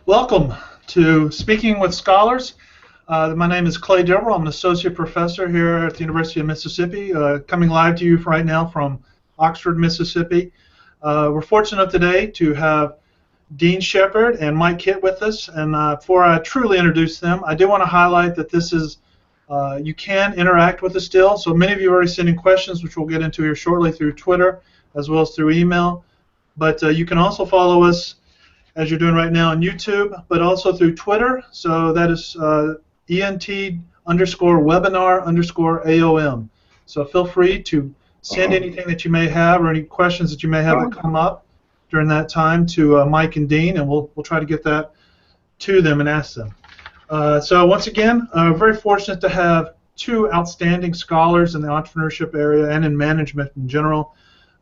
Welcome to Speaking with Scholars. My name is Clay Deverell. I'm an associate professor here at the University of Mississippi, coming live to you right now from Oxford, Mississippi. We're fortunate today to have Dean Shepard and Mike Hitt with us, and before I truly introduce them, I do want to highlight that this is, you can interact with us still, so many of you are already sending questions, which we'll get into here shortly through Twitter as well as through email, but you can also follow us as you're doing right now on YouTube, but also through Twitter. So that is ENT_webinar_AOM. So feel free to send anything that you may have or any questions that you may have that come up during that time to Mike and Dean, and we'll try to get that to them and ask them. So once again, very fortunate to have two outstanding scholars in the entrepreneurship area and in management in general.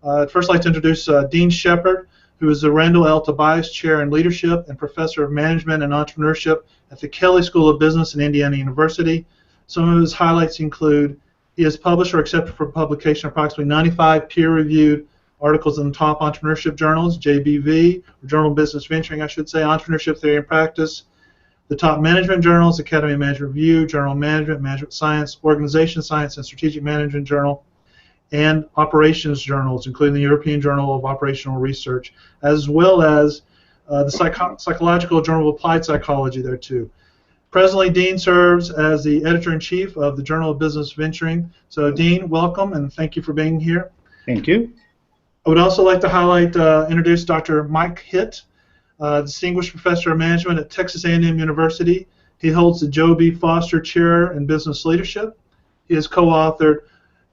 I'd first like to introduce Dean Shepard, who is the Randall L. Tobias Chair in Leadership and Professor of Management and Entrepreneurship at the Kelley School of Business in Indiana University. Some of his highlights include he has published or accepted for publication approximately 95 peer-reviewed articles in the top entrepreneurship journals, JBV, or Journal of Business Venturing, I should say, Entrepreneurship Theory and Practice, the top management journals, Academy of Management Review, Journal of Management, Management Science, Organization Science, and Strategic Management Journal, and operations journals, including the European Journal of Operational Research, as well as the Psychological Journal of Applied Psychology there too. Presently, Dean serves as the editor-in-chief of the Journal of Business Venturing. So, Dean, welcome, and thank you for being here. Thank you. I would also like to highlight, introduce Dr. Mike Hitt, Distinguished Professor of Management at Texas A&M University. He holds the Joe B. Foster Chair in Business Leadership. He has co-authored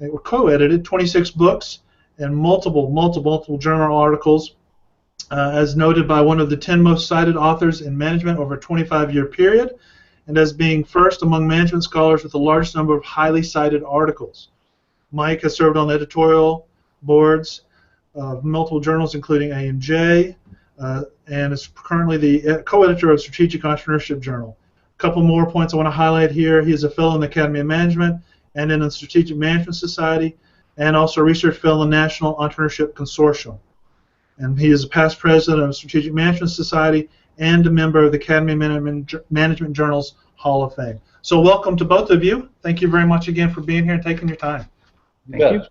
or co-edited 26 books and multiple journal articles, as noted by one of the 10 most cited authors in management over a 25-year period, and as being first among management scholars with the largest number of highly cited articles. Mike has served on editorial boards of multiple journals, including AMJ, and is currently the co-editor of Strategic Entrepreneurship Journal. A couple more points I want to highlight here. He is a fellow in the Academy of Management and in the Strategic Management Society, and also a research fellow in the National Entrepreneurship Consortium. And he is a past president of the Strategic Management Society and a member of the Academy of Management Journals Hall of Fame. So welcome to both of you. Thank you very much again for being here and taking your time. Thank you.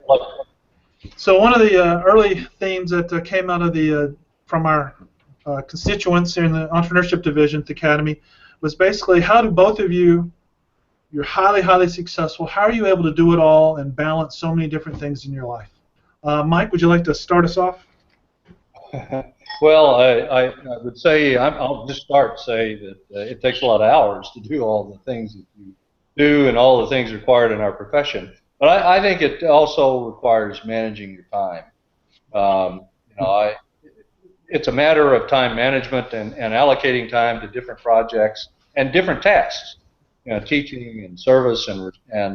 So one of the early themes that came out of the from our constituents in the Entrepreneurship Division at the Academy was basically, how do both of you, you're highly successful, how are you able to do it all and balance so many different things in your life? Mike, would you like to start us off? Well, I would say, I'll just say that it takes a lot of hours to do all the things that you do and all the things required in our profession. But I think it also requires managing your time. It's a matter of time management and allocating time to different projects and different tasks. Teaching and service and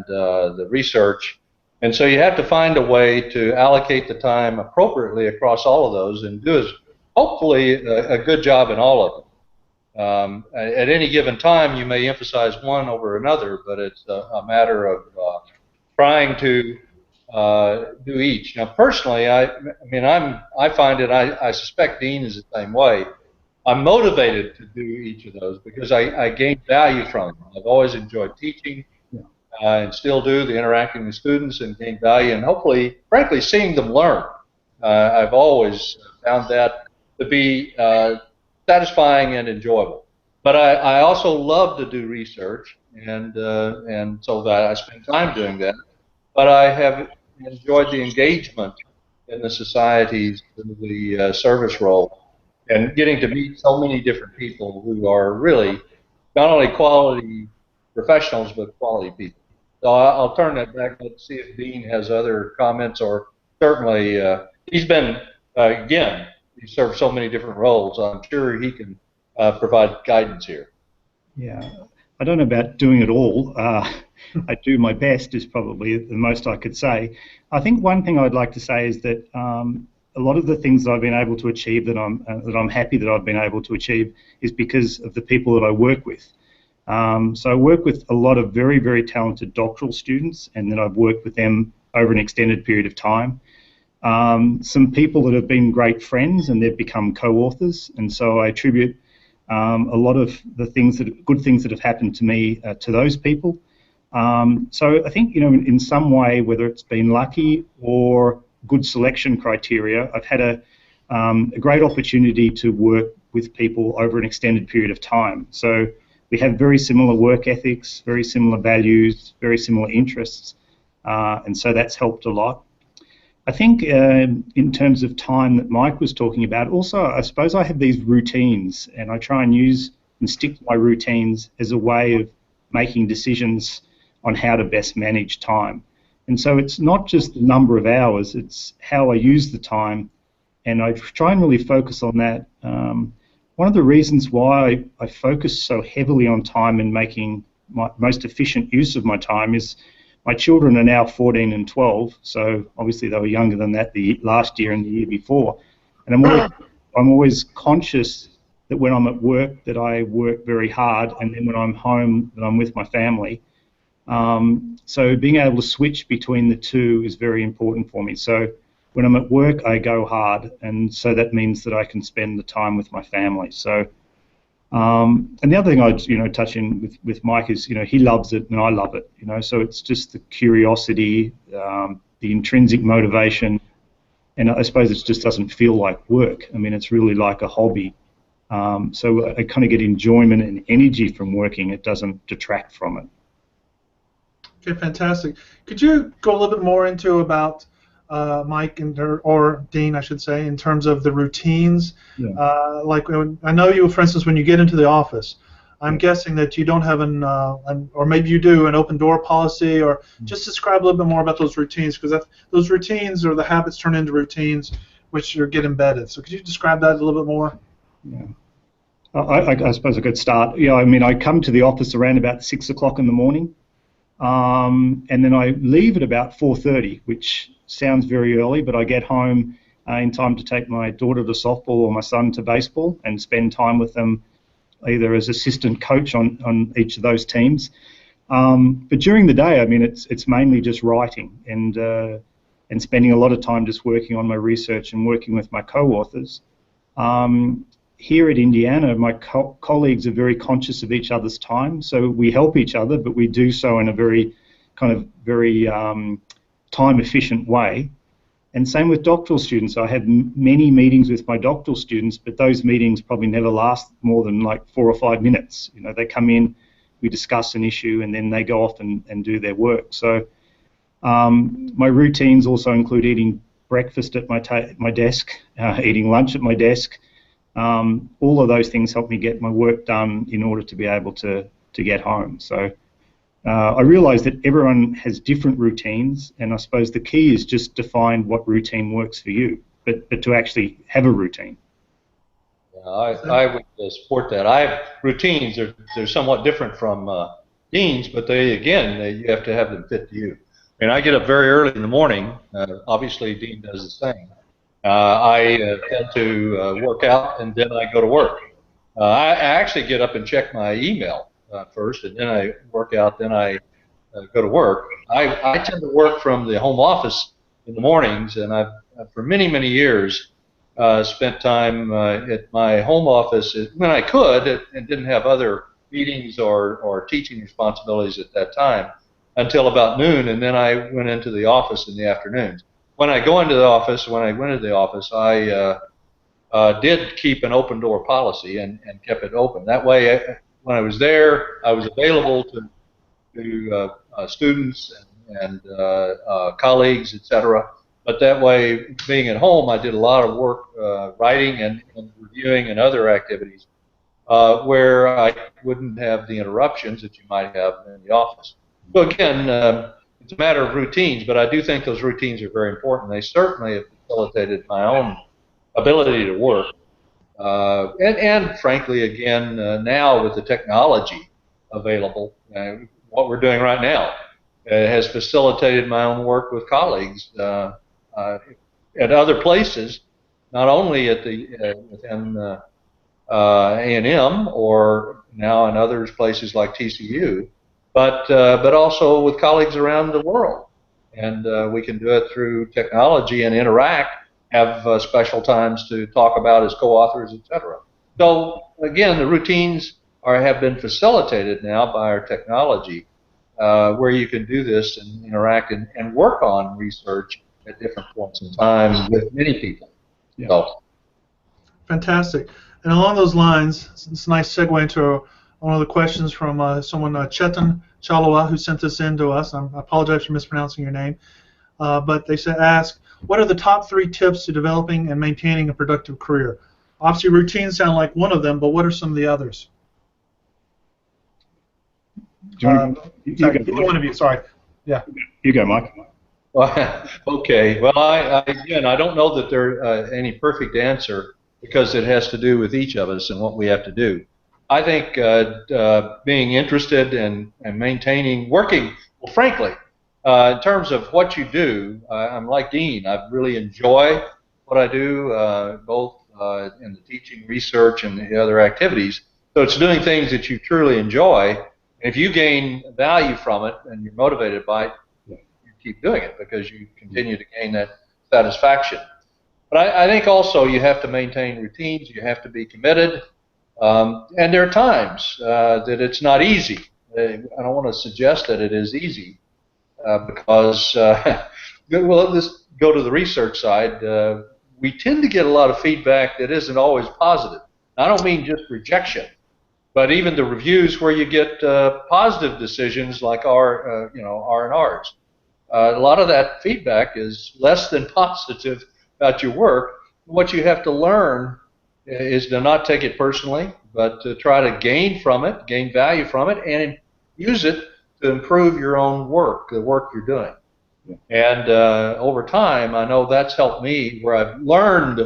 the research, and so you have to find a way to allocate the time appropriately across all of those and do hopefully a good job in all of them. At any given time, you may emphasize one over another, but it's a matter of trying to do each. Now, personally, I find it. I suspect Dean is the same way. I'm motivated to do each of those because I gain value from them. I've always enjoyed teaching and still do, the interacting with students and gain value, and hopefully, frankly, seeing them learn. I've always found that to be satisfying and enjoyable. But I also love to do research, and so that I spend time doing that. But I have enjoyed the engagement in the societies, the service role, and getting to meet so many different people who are really not only quality professionals, but quality people. So I'll turn that back and see if Dean has other comments, or certainly he's been, again, he served so many different roles. I'm sure he can provide guidance here. Yeah, I don't know about doing it all. I do my best is probably the most I could say. I think one thing I'd like to say is that a lot of the things that I've been able to achieve that I'm happy that I've been able to achieve is because of the people that I work with. So I work with a lot of very talented doctoral students, and then I've worked with them over an extended period of time. Some people that have been great friends and they've become co-authors, and so I attribute a lot of the good things that have happened to me to those people. So I think, in some way, whether it's been lucky or good selection criteria, I've had a great opportunity to work with people over an extended period of time. So we have very similar work ethics, very similar values, very similar interests, and so that's helped a lot. I think in terms of time that Mike was talking about, also I suppose I have these routines, and I try and use and stick to my routines as a way of making decisions on how to best manage time. And so it's not just the number of hours, it's how I use the time, and I try and really focus on that. One of the reasons why I focus so heavily on time and making my most efficient use of my time is my children are now 14 and 12, so obviously they were younger than that the last year and the year before. And I'm always conscious that when I'm at work that I work very hard, and then when I'm home that I'm with my family. So being able to switch between the two is very important for me. So when I'm at work, I go hard, and so that means that I can spend the time with my family. So, and the other thing I'd touch in with Mike is, he loves it and I love it. So it's just the curiosity, the intrinsic motivation, and I suppose it just doesn't feel like work. I mean, it's really like a hobby. So I kind of get enjoyment and energy from working. It doesn't detract from it. Okay, fantastic. Could you go a little bit more into about Mike or Dean, I should say, in terms of the routines? Yeah. Like I know you, for instance, when you get into the office, I'm guessing that you don't have or maybe you do, an open door policy, or just describe a little bit more about those routines, because those routines or the habits turn into routines which get embedded. So could you describe that a little bit more? Yeah. I suppose I could start. I mean, I come to the office around about 6 o'clock in the morning. And then I leave at about 4:30, which sounds very early, but I get home in time to take my daughter to softball or my son to baseball and spend time with them either as assistant coach on each of those teams. But during the day, I mean, it's mainly just writing and spending a lot of time just working on my research and working with my co-authors. Here at Indiana, my colleagues are very conscious of each other's time, so we help each other, but we do so in a very time-efficient way. And same with doctoral students. I have many meetings with my doctoral students, but those meetings probably never last more than like 4 or 5 minutes. They come in, we discuss an issue, and then they go off and do their work. So my routines also include eating breakfast at my desk, eating lunch at my desk. All of those things help me get my work done in order to be able to get home. So I realize that everyone has different routines, and I suppose the key is just to find what routine works for you, but to actually have a routine. Yeah, I would support that. Routines they're somewhat different from Dean's, but you have to have them fit to you. I mean, I get up very early in the morning. Obviously, Dean does the same. I tend to work out, and then I go to work. I actually get up and check my email first, and then I work out, then I go to work. I tend to work from the home office in the mornings, and I've for many, many years spent time at my home office when I could and didn't have other meetings or teaching responsibilities at that time until about noon, and then I went into the office in the afternoons. When I went into the office, I did keep an open door policy and kept it open. That way, when I was there, I was available to students and colleagues, etc. But that way, being at home, I did a lot of work writing and reviewing and other activities where I wouldn't have the interruptions that you might have in the office. So again, it's a matter of routines, but I do think those routines are very important. They certainly have facilitated my own ability to work. And frankly, again, now with the technology available, what we're doing right now has facilitated my own work with colleagues at other places, not only at within A&M or now in other places like TCU, but also with colleagues around the world. And we can do it through technology and interact, have special times to talk about as co-authors, etc. So again, the routines have been facilitated now by our technology, where you can do this and interact and work on research at different points in time with many people. Yeah. So. Fantastic. And along those lines, it's a nice segue into one of the questions from someone, Chetan Chalawa, who sent this in to us. I apologize for mispronouncing your name. But they ask, what are the top 3 tips to developing and maintaining a productive career? Obviously, routines sound like one of them, but what are some of the others? Either one of you, sorry. Yeah. You go, Mike. Okay. Well, I don't know that there's any perfect answer, because it has to do with each of us and what we have to do. I think being interested and maintaining, working, well, frankly, in terms of what you do, I'm like Dean. I really enjoy what I do, both in the teaching, research, and the other activities. So it's doing things that you truly enjoy. And if you gain value from it and you're motivated by it, you keep doing it because you continue to gain that satisfaction. But I think also you have to maintain routines. You have to be committed. And there are times that it's not easy. I don't want to suggest that it is easy because, well, let's go to the research side. We tend to get a lot of feedback that isn't always positive. I don't mean just rejection, but even the reviews where you get positive decisions like R&Rs. A lot of that feedback is less than positive about your work. What you have to learn is to not take it personally, but to try to gain from it, gain value from it, and use it to improve your own work, the work you're doing. And over time, I know that's helped me, where I've learned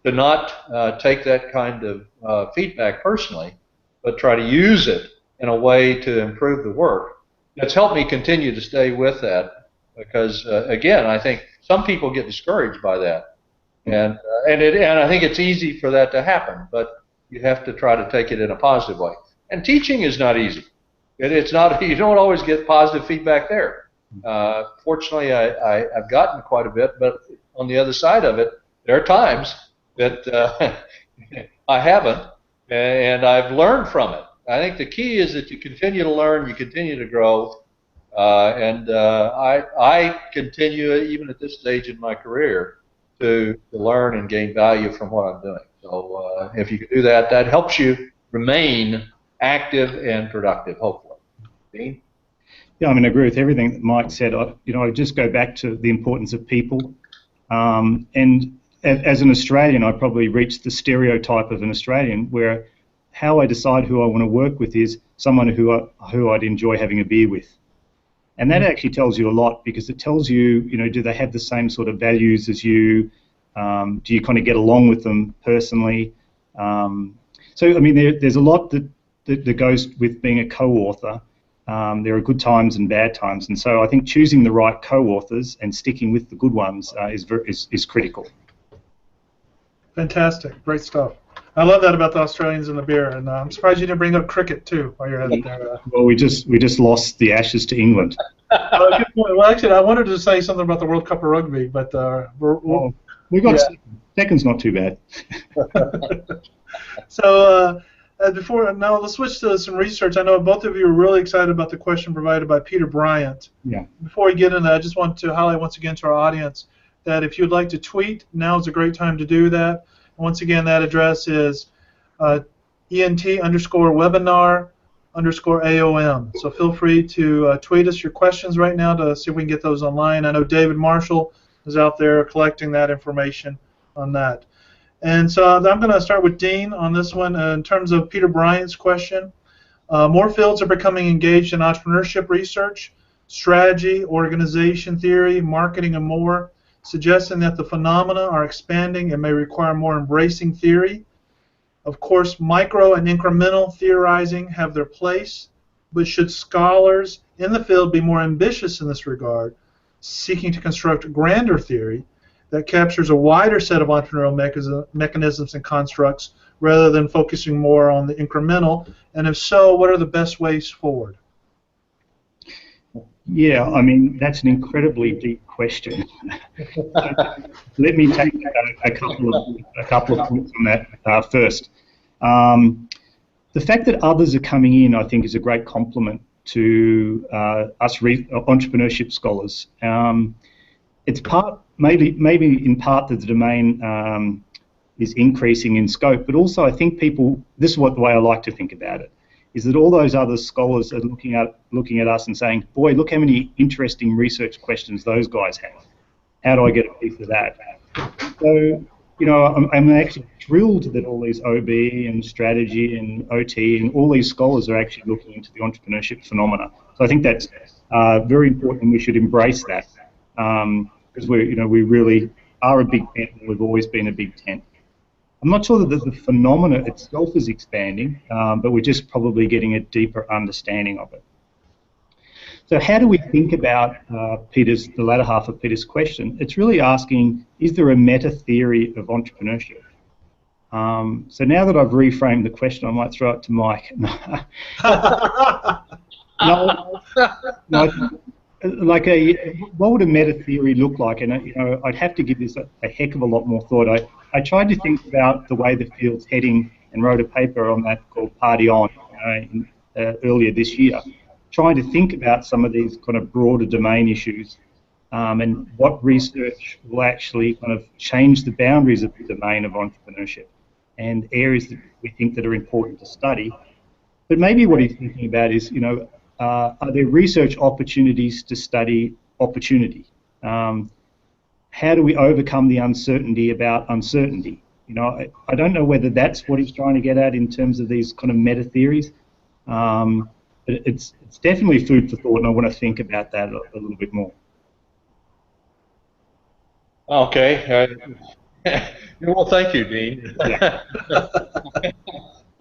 to not take that kind of feedback personally, but try to use it in a way to improve the work. It's helped me continue to stay with that because, again, I think some people get discouraged by that. And I think it's easy for that to happen, but you have to try to take it in a positive way. And teaching is not easy. It's not. You don't always get positive feedback there. Fortunately, I've gotten quite a bit, but on the other side of it, there are times that I haven't, and I've learned from it. I think the key is that you continue to learn, you continue to grow, and I continue, even at this stage in my career, to learn and gain value from what I'm doing. So if you can do that, that helps you remain active and productive, hopefully. Dean? Yeah, I mean, I agree with everything that Mike said. I just go back to the importance of people. And as an Australian, I probably reached the stereotype of an Australian where how I decide who I want to work with is someone who I'd enjoy having a beer with. And that actually tells you a lot because it tells you, do they have the same sort of values as you? Do you kind of get along with them personally? So, I mean, there's a lot that goes with being a co-author. There are good times and bad times, and so I think choosing the right co-authors and sticking with the good ones is critical. Fantastic, great stuff. I love that about the Australians and the beer, and I'm surprised you didn't bring up cricket too while you're at it there. Well, we just lost the Ashes to England. Good point. Well, actually, I wanted to say something about the World Cup of Rugby, but we got second's not too bad. So now let's switch to some research. I know both of you are really excited about the question provided by Peter Bryant. Yeah. Before we get into that, I just want to highlight once again to our audience that if you'd like to tweet, now is a great time to do that. Once again, that address is ENT_webinar_AOM. So feel free to tweet us your questions right now to see if we can get those online. I know David Marshall is out there collecting that information on that. And so I'm going to start with Dean on this one. In terms of Peter Bryant's question, more fields are becoming engaged in entrepreneurship research, strategy, organization theory, marketing, and more, suggesting that the phenomena are expanding and may require more embracing theory. Of course, micro and incremental theorizing have their place, but should scholars in the field be more ambitious in this regard, seeking to construct grander theory that captures a wider set of entrepreneurial mechanisms and constructs rather than focusing more on the incremental? And if so, what are the best ways forward? Yeah, I mean, that's an incredibly deep question. Let me take a couple of points on that first. The fact that others are coming in, I think, is a great compliment to us entrepreneurship scholars. It's maybe in part that the domain is increasing in scope, but also I think this is the way I like to think about it, is that all those other scholars are looking at us and saying, boy, look how many interesting research questions those guys have. How do I get a piece of that? So, I'm actually thrilled that all these OB and strategy and OT and all these scholars are actually looking into the entrepreneurship phenomena. So I think that's very important, and we should embrace that because we really are a big tent, and we've always been a big tent. I'm not sure that the phenomena itself is expanding, but we're just probably getting a deeper understanding of it. So how do we think about the latter half of Peter's question? It's really asking, is there a meta theory of entrepreneurship? So now that I've reframed the question, I might throw it to Mike. What would a meta theory look like? And I'd have to give this a heck of a lot more thought. I tried to think about the way the field's heading and wrote a paper on that called Party On earlier this year, trying to think about some of these kind of broader domain issues and what research will actually kind of change the boundaries of the domain of entrepreneurship and areas that we think that are important to study. But maybe what he's thinking about is, are there research opportunities to study opportunity? How do we overcome the uncertainty about uncertainty? I don't know whether that's what he's trying to get at in terms of these kind of meta theories. But it's definitely food for thought, and I want to think about that a little bit more. Okay. Well, thank you, Dean. Yeah.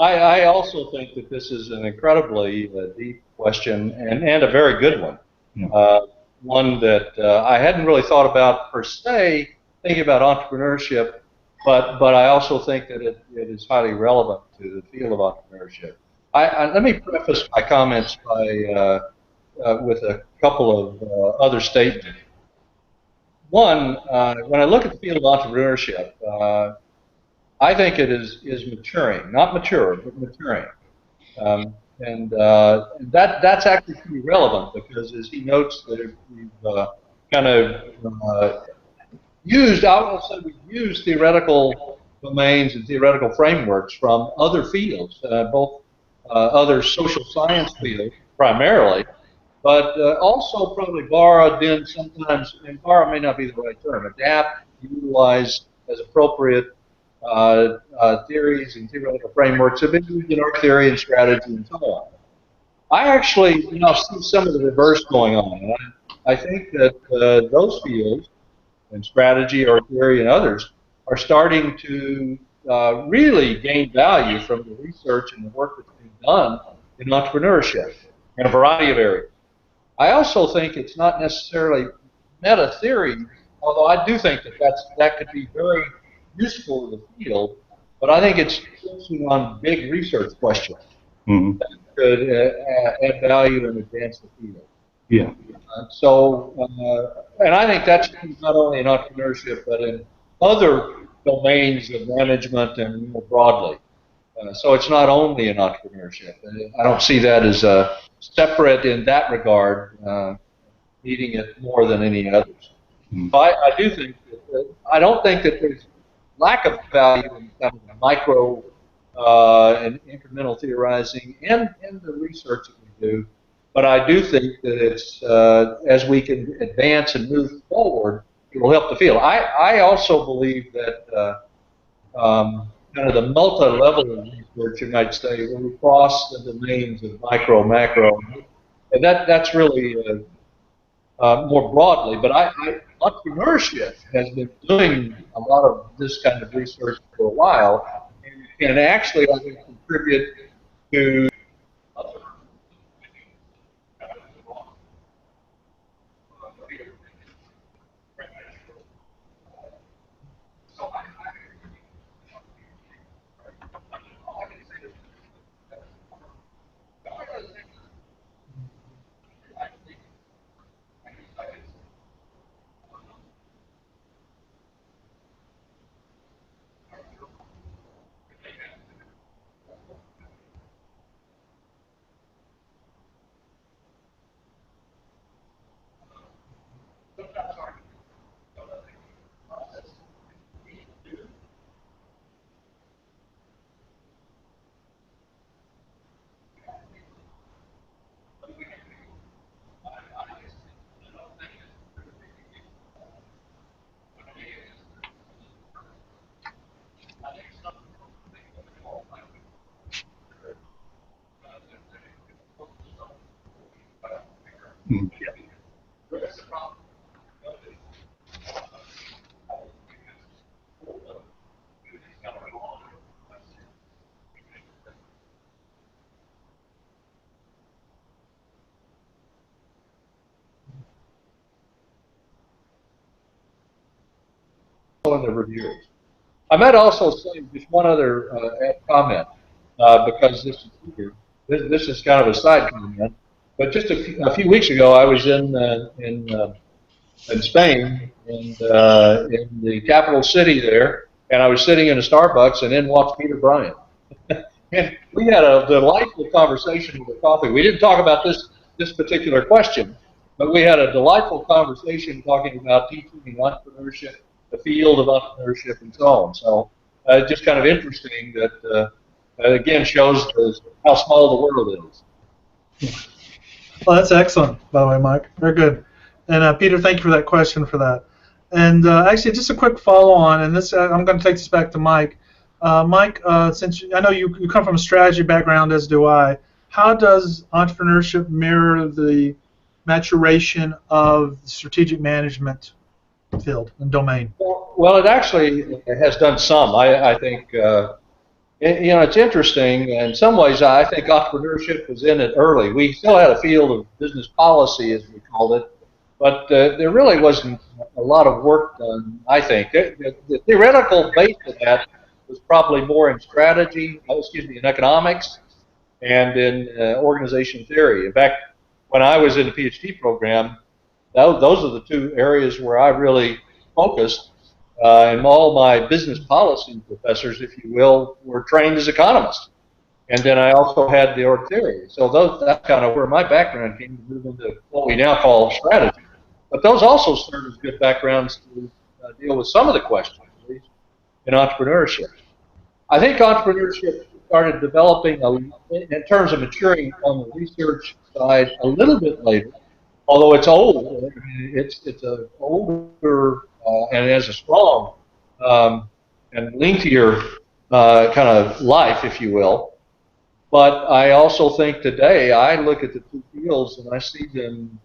I also think that this is an incredibly deep question and a very good one. Yeah. One that I hadn't really thought about per se, thinking about entrepreneurship, but I also think that it is highly relevant to the field of entrepreneurship. Let me preface my comments by with a couple of other statements. One, when I look at the field of entrepreneurship, I think it is maturing, not mature, but maturing. And that's actually pretty relevant because, as he notes, that we've kind of used, I will say we've used theoretical domains and theoretical frameworks from other fields, both other social science fields primarily, but also probably borrowed in sometimes, and borrow may not be the right term, adapt, utilize as appropriate theories and theoretical frameworks have been used in art theory and strategy and so on. I actually, see some of the reverse going on. I think that those fields, and strategy, art theory, and others, are starting to really gain value from the research and the work that's being done in entrepreneurship in a variety of areas. I also think it's not necessarily meta theory, although I do think that could be very useful to the field, but I think it's focusing on big research questions that could add value and advance the field. Yeah. And I think that's not only in entrepreneurship, but in other domains of management and more broadly. So it's not only in entrepreneurship. I don't see that as separate in that regard, needing it more than any others. So I do think that I don't think that there's lack of value in kind of micro and incremental theorizing and the research that we do, but I do think that it's as we can advance and move forward, it will help the field. I also believe that kind of the multi-level of research, you might say, where we cross the domains of micro, macro, and that's really more broadly. But entrepreneurship has been doing a lot of this kind of research for a while, and actually I think contribute to Mhm. In the reviews. I might also say just one other comment, because this is kind of a side comment. But just a few weeks ago, I was in Spain, and in the capital city there, and I was sitting in a Starbucks, and in walks Peter Bryant. And we had a delightful conversation with coffee. We didn't talk about this particular question, but we had a delightful conversation talking about teaching entrepreneurship, the field of entrepreneurship, and so on. So just kind of interesting that again shows how small the world is. Well, that's excellent, by the way, Mike. Very good. And Peter, thank you for that question for that. And actually, just a quick follow-on, and this I'm going to take this back to Mike. Mike, since I know you come from a strategy background, as do I, how does entrepreneurship mirror the maturation of the strategic management field and domain? Well, it actually has done some. I think, it's interesting. In some ways, I think entrepreneurship was in it early. We still had a field of business policy, as we called it, but there really wasn't a lot of work done, I think. The theoretical base of that was probably more in strategy, in economics, and in organization theory. In fact, when I was in the PhD program, those are the two areas where I really focused. And all my business policy professors, if you will, were trained as economists. And then I also had the org theory. So that's kind of where my background came to move into what we now call strategy. But those also serve as good backgrounds to deal with some of the questions, at least, in entrepreneurship. I think entrepreneurship started developing, in terms of maturing on the research side, a little bit later. Although it's old, it's an older and it has a strong and lengthier kind of life, if you will. But I also think today I look at the two fields and I see them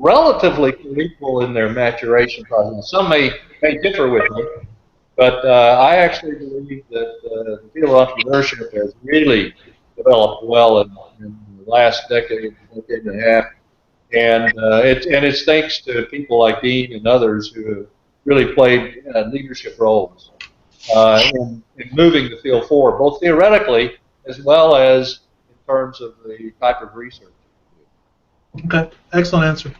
relatively equal in their maturation process. Some may differ with me, but I actually believe that the field of entrepreneurship has really developed well in the last decade and a half. And it's thanks to people like Dean and others who have really played leadership roles in moving the field forward, both theoretically as well as in terms of the type of research. Okay, excellent answer.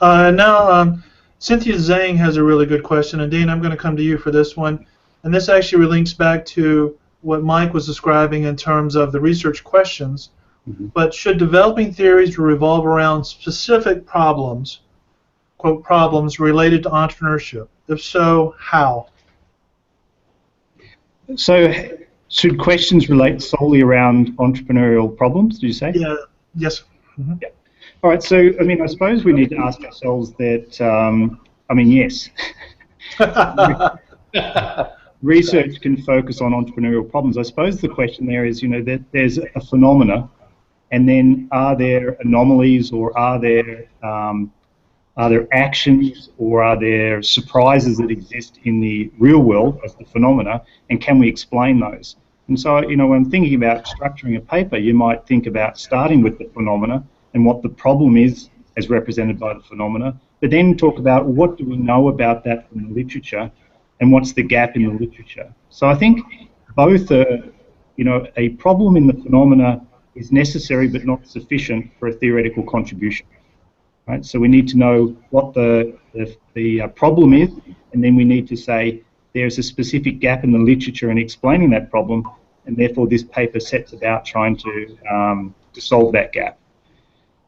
Now, Cynthia Zhang has a really good question, and Dean, I'm going to come to you for this one. And this actually links back to what Mike was describing in terms of the research questions. Mm-hmm. But should developing theories revolve around specific problems, quote, problems related to entrepreneurship? If so, how? So, should questions relate solely around entrepreneurial problems, did you say? Yeah, yes. Mm-hmm. Yeah. All right, so, I suppose we need to ask ourselves that, yes. Research can focus on entrepreneurial problems. I suppose the question there is, that there's a phenomena, and then are there anomalies, or are there actions, or are there surprises that exist in the real world of the phenomena, and can we explain those? And so, when thinking about structuring a paper, you might think about starting with the phenomena and what the problem is as represented by the phenomena, but then talk about what do we know about that from the literature, and what's the gap in the literature. So I think both a problem in the phenomena is necessary but not sufficient for a theoretical contribution. Right? So we need to know what the problem is, and then we need to say there's a specific gap in the literature in explaining that problem, and therefore this paper sets about trying to solve that gap.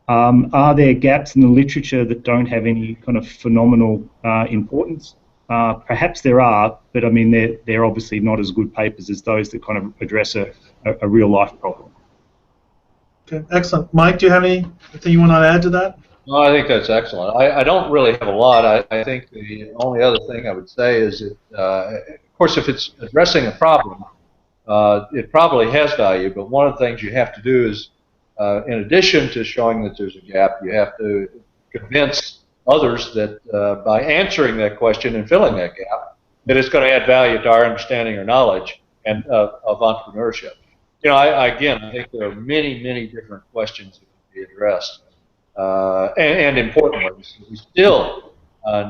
Are there gaps in the literature that don't have any kind of phenomenal importance? Perhaps there are, but they're obviously not as good papers as those that kind of address a real life problem. Okay, excellent. Mike, do you have anything you want to add to that? No, I think that's excellent. I don't really have a lot. I think the only other thing I would say is that, of course, if it's addressing a problem, it probably has value, but one of the things you have to do is, in addition to showing that there's a gap, you have to convince others that by answering that question and filling that gap, that it's going to add value to our understanding or knowledge and of entrepreneurship. You know, I think there are many, many different questions that can be addressed, and important ones that we still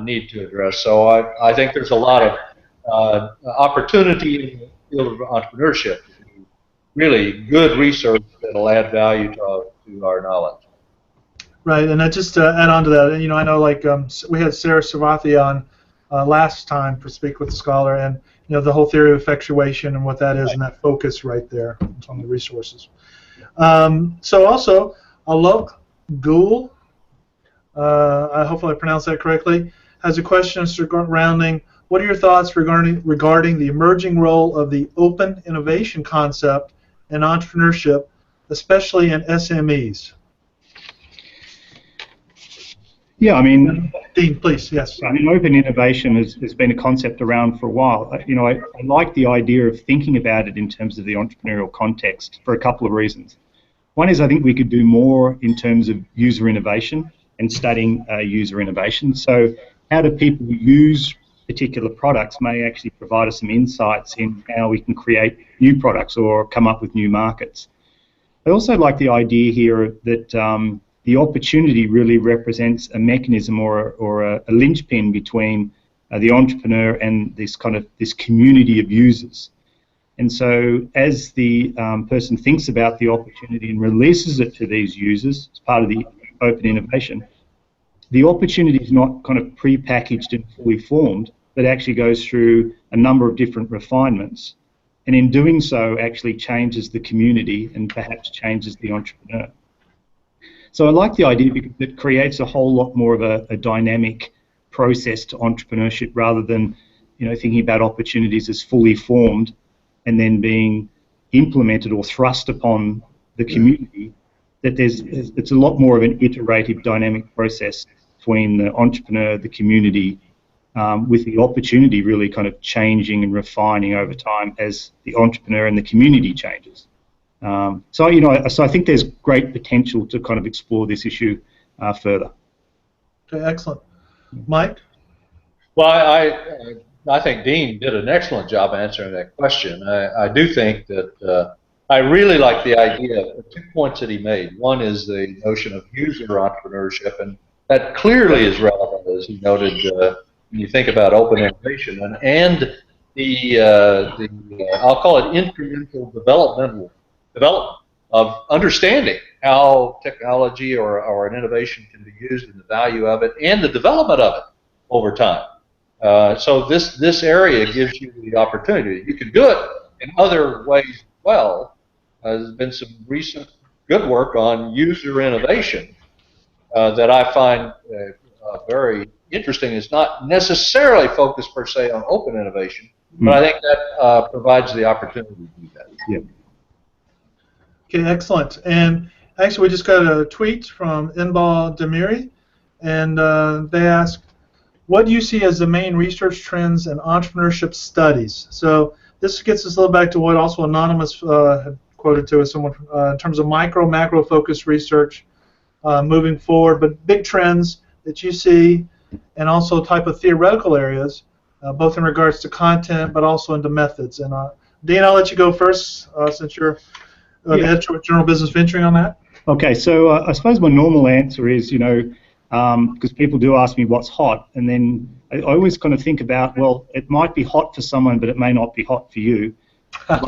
need to address. So I think there's a lot of opportunity in the field of entrepreneurship to do really good research that will add value to our knowledge. Right, and I just add on to that. You know, I know like we had Sarah Savathi on last time to speak with the scholar, and you know the whole theory of effectuation and what that is, and that focus right there on the resources. So also, Alok Gul, hopefully I pronounced that correctly, has a question surrounding what are your thoughts regarding the emerging role of the open innovation concept in entrepreneurship, especially in SMEs? Yeah, I mean, Dean, please, yes. I mean, open innovation has been a concept around for a while. You know, I like the idea of thinking about it in terms of the entrepreneurial context for a couple of reasons. One is I think we could do more in terms of user innovation and studying user innovation. So how do people use particular products may actually provide us some insights in how we can create new products or come up with new markets. I also like the idea here that the opportunity really represents a mechanism or a linchpin between the entrepreneur and this community of users. And so as the person thinks about the opportunity and releases it to these users as part of the open innovation, the opportunity is not kind of pre-packaged and fully formed, but actually goes through a number of different refinements. And in doing so actually changes the community and perhaps changes the entrepreneur. So I like the idea because it creates a whole lot more of a dynamic process to entrepreneurship rather than, you know, thinking about opportunities as fully formed and then being implemented or thrust upon the community. That it's a lot more of an iterative, dynamic process between the entrepreneur, the community, with the opportunity really kind of changing and refining over time as the entrepreneur and the community changes. So I think there's great potential to kind of explore this issue further. Okay, excellent. Mike? Well, I think Dean did an excellent job answering that question. I do think that I really like the idea of 2 points that he made. One is the notion of user entrepreneurship, and that clearly is relevant, as he noted, when you think about open innovation and the I'll call it incremental development of understanding how technology or an innovation can be used and the value of it and the development of it over time. So this area gives you the opportunity. You can do it in other ways as well. There's been some recent good work on user innovation that I find very interesting. It's not necessarily focused per se on open innovation, but I think that provides the opportunity to do that. Yeah. Okay, excellent. And actually, we just got a tweet from Inbal Demiri, and they ask, what do you see as the main research trends in entrepreneurship studies? So this gets us a little back to what also Anonymous had quoted to us in terms of macro focused research moving forward, but big trends that you see and also type of theoretical areas, both in regards to content but also into methods. And Dean, I'll let you go first since you're the editor of General Business Venturing on that. Okay, so I suppose my normal answer is, because people do ask me what's hot, and then I always kind of think about, well, it might be hot for someone, but it may not be hot for you. By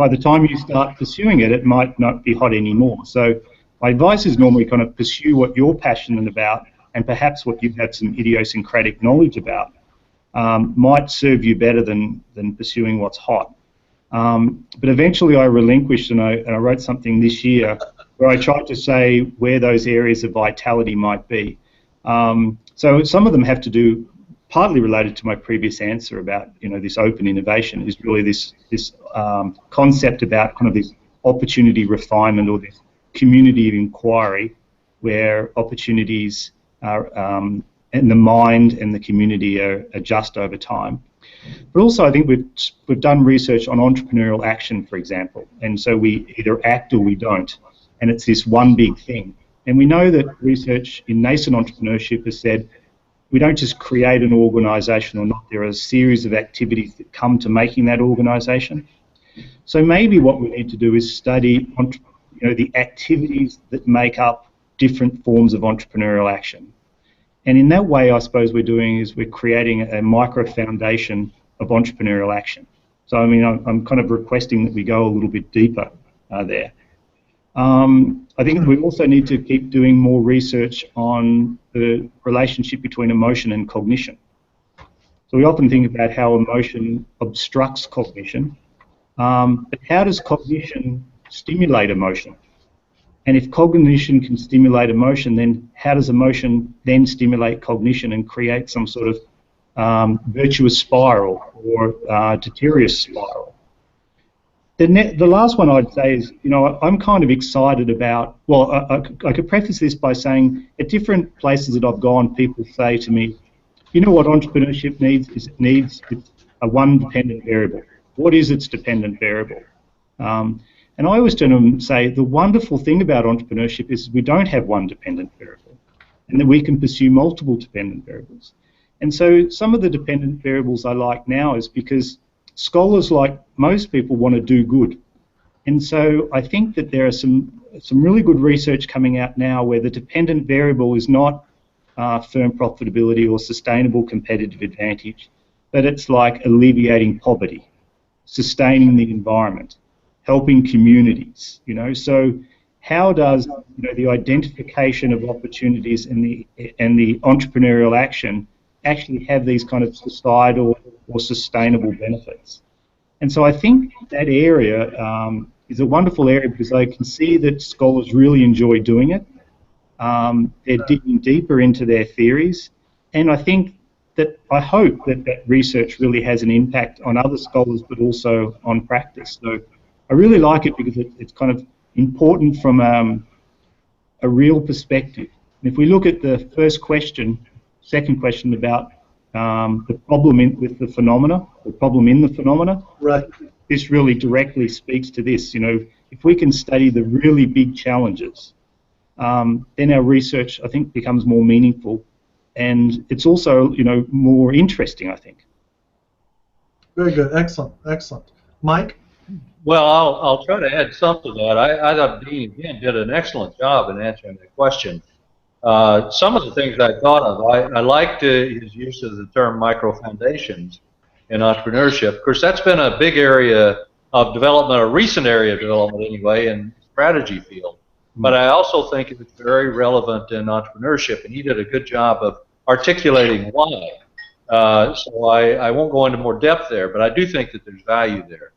the time you start pursuing it, it might not be hot anymore. So my advice is normally kind of pursue what you're passionate about, and perhaps what you have some idiosyncratic knowledge about might serve you better than pursuing what's hot. But eventually I relinquished, and I wrote something this year where I tried to say where those areas of vitality might be. So some of them have to do, partly related to my previous answer about this open innovation, is really this concept about kind of this opportunity refinement or this community of inquiry where opportunities are in the mind and the community adjust over time. But also I think we've done research on entrepreneurial action, for example, and so we either act or we don't, and it's this one big thing. And we know that research in nascent entrepreneurship has said we don't just create an organisation or not, there are a series of activities that come to making that organisation. So maybe what we need to do is study the activities that make up different forms of entrepreneurial action. And in that way, I suppose we're creating a micro foundation of entrepreneurial action. So I mean, I'm kind of requesting that we go a little bit deeper there. I think we also need to keep doing more research on the relationship between emotion and cognition. So we often think about how emotion obstructs cognition, but how does cognition stimulate emotion? And if cognition can stimulate emotion, then how does emotion then stimulate cognition and create some sort of virtuous spiral or deleterious spiral? The last one I'd say is, I'm kind of excited about, well, I could preface this by saying at different places that I've gone, people say to me, you know what entrepreneurship needs? It needs a one dependent variable. What is its dependent variable? And I always turn to them and say the wonderful thing about entrepreneurship is we don't have one dependent variable and that we can pursue multiple dependent variables. And so some of the dependent variables I like now is because scholars, like most people, want to do good. And so I think that there are some really good research coming out now where the dependent variable is not firm profitability or sustainable competitive advantage, but it's like alleviating poverty, sustaining the environment, helping communities, So how does the identification of opportunities and the entrepreneurial action actually have these kind of societal or sustainable benefits? And so I think that area is a wonderful area because I can see that scholars really enjoy doing it. They're digging deeper into their theories, and I hope that research really has an impact on other scholars but also on practice. So I really like it because it's kind of important from a real perspective. And if we look at the second question about the problem with the phenomena, the problem in the phenomena, right. This really directly speaks to this. If we can study the really big challenges, then our research, I think, becomes more meaningful, and it's also, more interesting, I think. Very good. Excellent. Excellent. Mike? Well, I'll try to add something to that. I thought Dean, again, did an excellent job in answering that question. Some of the things I thought of, I liked his use of the term micro-foundations in entrepreneurship. Of course, that's been a big area of development, a recent area of development anyway, in the strategy field. But I also think it's very relevant in entrepreneurship, and he did a good job of articulating why. So I won't go into more depth there, but I do think that there's value there.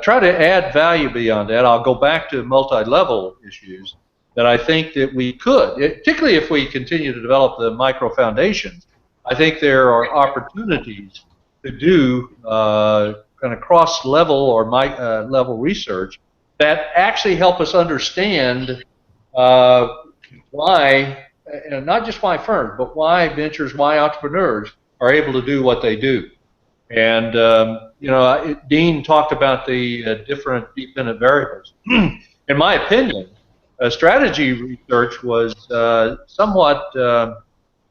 Try to add value beyond that. I'll go back to multi-level issues that I think that we could, particularly if we continue to develop the micro foundations. I think there are opportunities to do kind of cross-level or level research that actually help us understand why, and not just why firms, but why ventures, why entrepreneurs are able to do what they do. And Dean talked about the different dependent variables. In my opinion, strategy research was somewhat,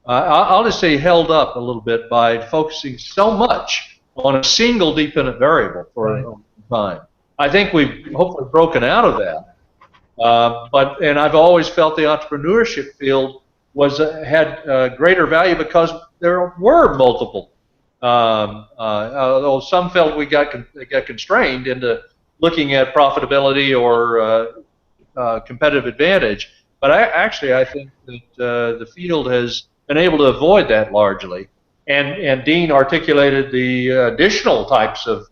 I'll just say, held up a little bit by focusing so much on a single dependent variable for a long time. I think we've hopefully broken out of that. And I've always felt the entrepreneurship field had greater value because there were multiple. Although some felt we got constrained into looking at profitability or competitive advantage, but I think that the field has been able to avoid that largely. And Dean articulated the additional types of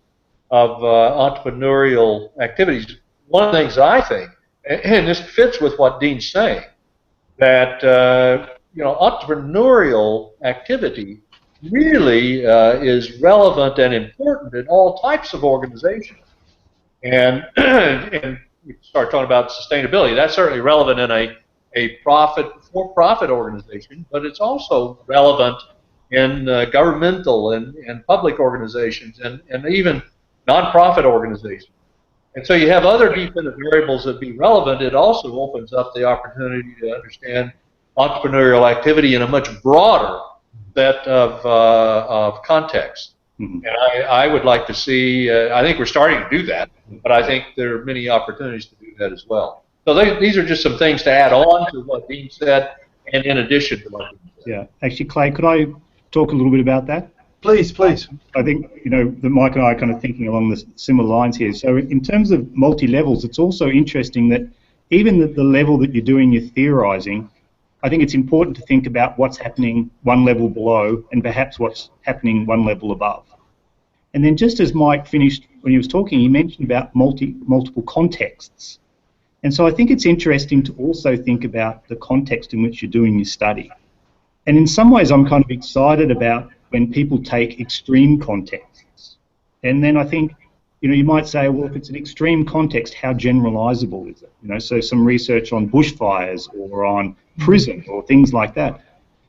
entrepreneurial activities. One of the things I think, and this fits with what Dean's saying, that entrepreneurial activity really is relevant and important in all types of organizations. And we start talking about sustainability. That's certainly relevant in a for-profit organization, but it's also relevant in governmental and public organizations and even nonprofit organizations. And so you have other dependent variables that be relevant. It also opens up the opportunity to understand entrepreneurial activity in a much broader set of context. Mhm. And I would like to see, I think we're starting to do that, but I think there are many opportunities to do that as well. So these are just some things to add on to what Dean said, and in addition to what Dean said. Yeah, actually, Clay, could I talk a little bit about that? Please, please. I think, that Mike and I are kind of thinking along the similar lines here. So in terms of multi-levels, it's also interesting that even at the level that you're doing your theorizing, I think it's important to think about what's happening one level below and perhaps what's happening one level above. And then just as Mike finished when he was talking, he mentioned about multiple contexts. And so I think it's interesting to also think about the context in which you're doing your study. And in some ways, I'm kind of excited about when people take extreme contexts. And then I think, you might say, well, if it's an extreme context, how generalizable is it? So some research on bushfires or on prison or things like that.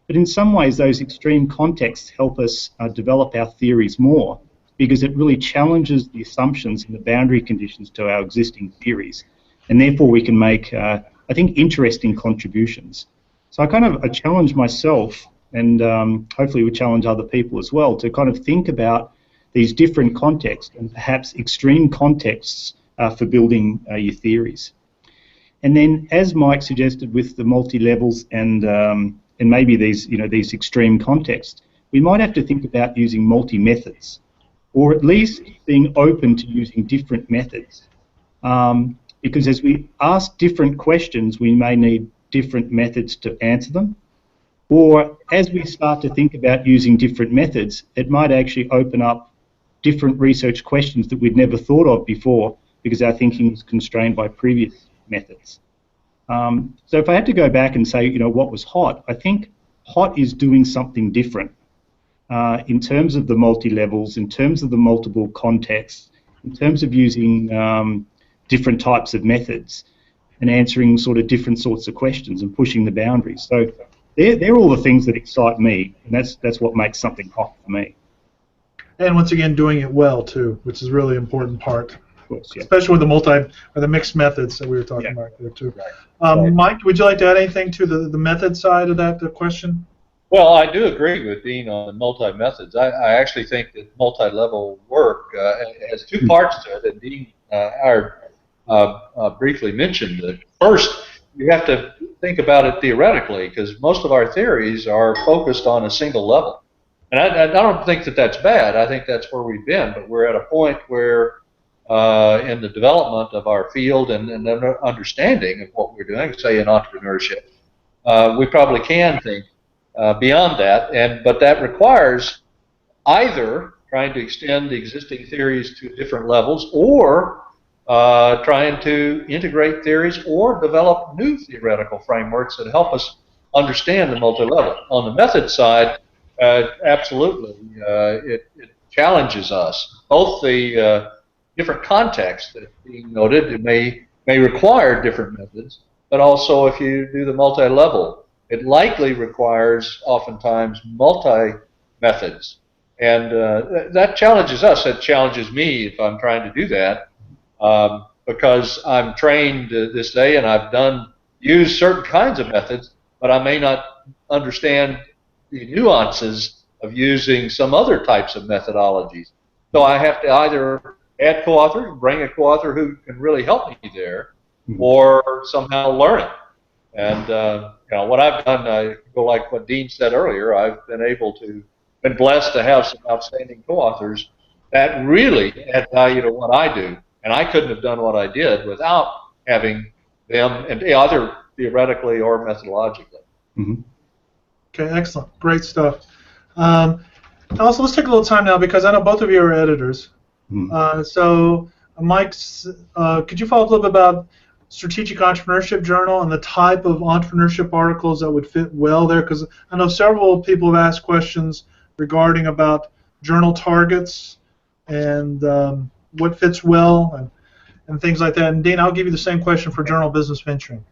But in some ways, those extreme contexts help us develop our theories more, because it really challenges the assumptions and the boundary conditions to our existing theories. And therefore, we can make, I think, interesting contributions. So I challenge myself, and hopefully we challenge other people as well, to kind of think about these different contexts and perhaps extreme contexts for building your theories. And then, as Mike suggested, with the multi-levels and maybe these extreme contexts, we might have to think about using multi-methods, or at least being open to using different methods. Because as we ask different questions, we may need different methods to answer them. Or as we start to think about using different methods, it might actually open up different research questions that we'd never thought of before, because our thinking was constrained by previous methods. So if I had to go back and say, what was HOT, I think HOT is doing something different in terms of the multi-levels, in terms of the multiple contexts, in terms of using different types of methods and answering sort of different sorts of questions and pushing the boundaries. So they're all the things that excite me, and that's what makes something HOT for me. And once again, doing it well too, which is a really important part. Of course, yeah. Especially with the mixed methods that we were talking about there too. Right. Mike, would you like to add anything to the method side of that question? Well, I do agree with Dean on multi-methods. I actually think that multi-level work has two parts to it, and Dean briefly mentioned that. First, you have to think about it theoretically, because most of our theories are focused on a single level. And I don't think that that's bad. I think that's where we've been, but we're at a point where in the development of our field and understanding of what we're doing, say in entrepreneurship, we probably can think beyond that, but that requires either trying to extend the existing theories to different levels, or trying to integrate theories or develop new theoretical frameworks that help us understand the multi-level. On the method side, absolutely, it challenges us. Both the different contexts that being noted, it may require different methods, but also if you do the multi-level, it likely requires oftentimes multi-methods. And that challenges us. It challenges me if I'm trying to do that, because I'm trained this day and I've used certain kinds of methods, but I may not understand the nuances of using some other types of methodologies. So I have to either add co-author, bring a co-author who can really help me there, or somehow learn it. And what I've done, I go like what Dean said earlier, I've been blessed to have some outstanding co-authors that really add value to what I do. And I couldn't have done what I did without having them, and either theoretically or methodologically. Mm-hmm. Okay, excellent. Great stuff. Also, let's take a little time now, because I know both of you are editors. Mm-hmm. So, Mike, could you follow up a little bit about Strategic Entrepreneurship Journal and the type of entrepreneurship articles that would fit well there? Because I know several people have asked questions regarding about journal targets and what fits well and things like that. And Dean, I'll give you the same question for Journal Business Venturing.